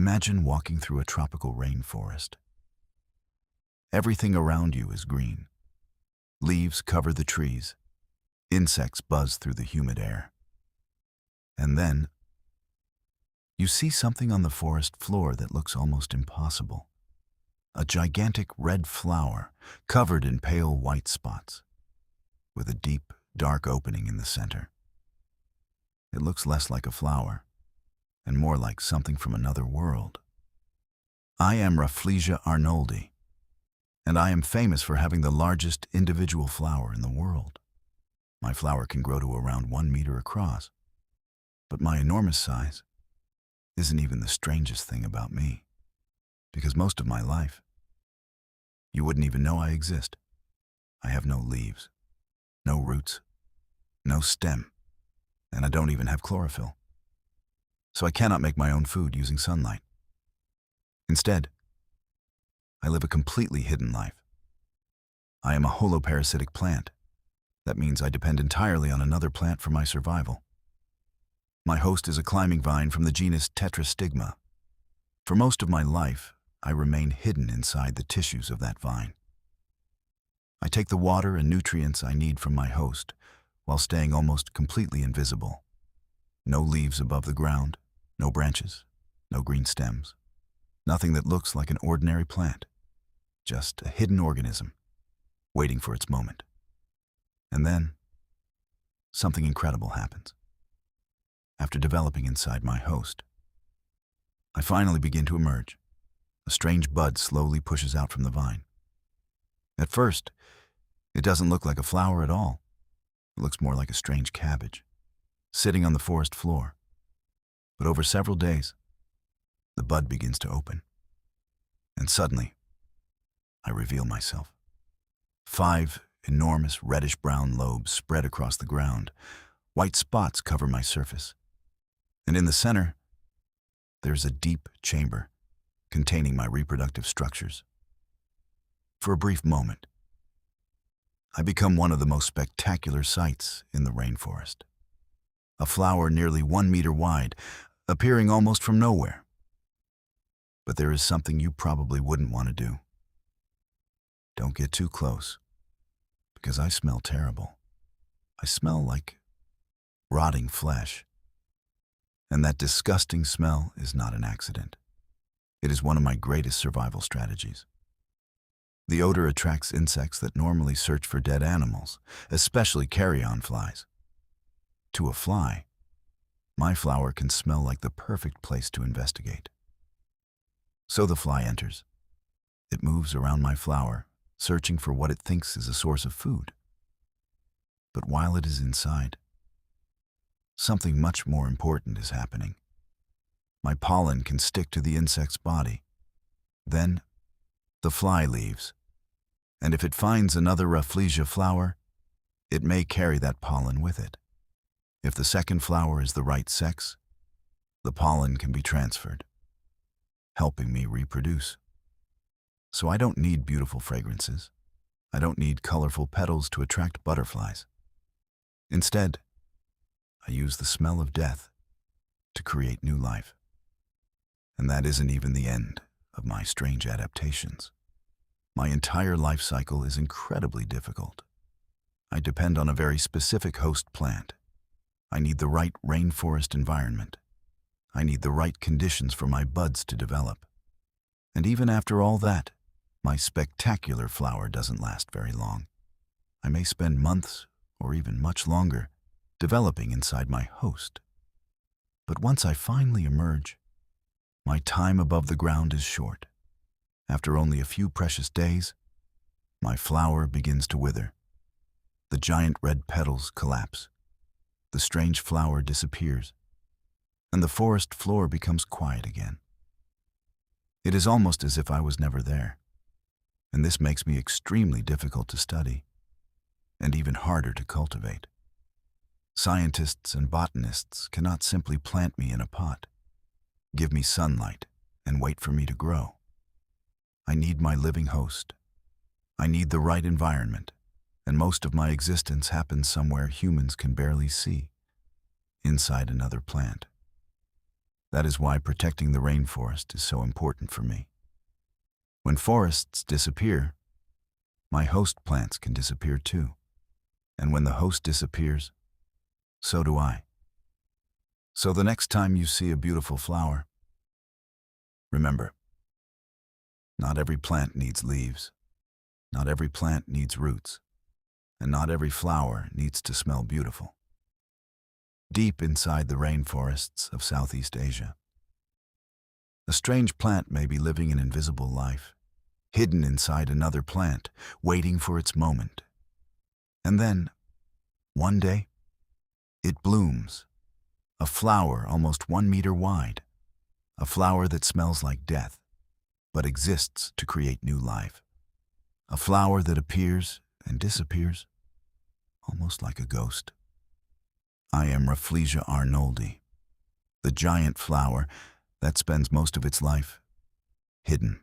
Imagine walking through a tropical rainforest. Everything around you is green. Leaves cover the trees. Insects buzz through the humid air. And then, you see something on the forest floor that looks almost impossible. A gigantic red flower covered in pale white spots, with a deep, dark opening in the center. It looks less like a flower and more like something from another world. I am Rafflesia arnoldi, and I am famous for having the largest individual flower in the world. My flower can grow to around 1 meter across, but my enormous size isn't even the strangest thing about me, because most of my life, you wouldn't even know I exist. I have no leaves, no roots, no stem, and I don't even have chlorophyll. So I cannot make my own food using sunlight. Instead, I live a completely hidden life. I am a holoparasitic plant. That means I depend entirely on another plant for my survival. My host is a climbing vine from the genus Tetrastigma. For most of my life, I remain hidden inside the tissues of that vine. I take the water and nutrients I need from my host while staying almost completely invisible. No leaves above the ground, no branches, no green stems, nothing that looks like an ordinary plant, just a hidden organism waiting for its moment. And then, something incredible happens. After developing inside my host, I finally begin to emerge. A strange bud slowly pushes out from the vine. At first, it doesn't look like a flower at all. It looks more like a strange cabbage, sitting on the forest floor. But over several days, the bud begins to open. And suddenly, I reveal myself. 5 enormous reddish-brown lobes spread across the ground. White spots cover my surface. And in the center, there's a deep chamber containing my reproductive structures. For a brief moment, I become one of the most spectacular sights in the rainforest. A flower nearly 1 meter wide, appearing almost from nowhere. But there is something you probably wouldn't want to do. Don't get too close, because I smell terrible. I smell like rotting flesh. And that disgusting smell is not an accident. It is one of my greatest survival strategies. The odor attracts insects that normally search for dead animals, especially carrion flies. To a fly, my flower can smell like the perfect place to investigate. So the fly enters. It moves around my flower, searching for what it thinks is a source of food. But while it is inside, something much more important is happening. My pollen can stick to the insect's body. Then, the fly leaves. And if it finds another Rafflesia flower, it may carry that pollen with it. If the second flower is the right sex, the pollen can be transferred, helping me reproduce. So I don't need beautiful fragrances. I don't need colorful petals to attract butterflies. Instead, I use the smell of death to create new life. And that isn't even the end of my strange adaptations. My entire life cycle is incredibly difficult. I depend on a very specific host plant. I need the right rainforest environment. I need the right conditions for my buds to develop. And even after all that, my spectacular flower doesn't last very long. I may spend months, or even much longer, developing inside my host. But once I finally emerge, my time above the ground is short. After only a few precious days, my flower begins to wither. The giant red petals collapse. The strange flower disappears, and the forest floor becomes quiet again. It is almost as if I was never there, and this makes me extremely difficult to study, and even harder to cultivate. Scientists and botanists cannot simply plant me in a pot, give me sunlight, and wait for me to grow. I need my living host. I need the right environment, and most of my existence happens somewhere humans can barely see, inside another plant. That is why protecting the rainforest is so important for me. When forests disappear, my host plants can disappear too. And when the host disappears, so do I. So the next time you see a beautiful flower, remember, not every plant needs leaves, not every plant needs roots, and not every flower needs to smell beautiful. Deep inside the rainforests of Southeast Asia, a strange plant may be living an invisible life, hidden inside another plant, waiting for its moment. And then, one day, it blooms, a flower almost 1 meter wide, a flower that smells like death, but exists to create new life, a flower that appears and disappears, almost like a ghost. I am Rafflesia arnoldi, the giant flower that spends most of its life hidden.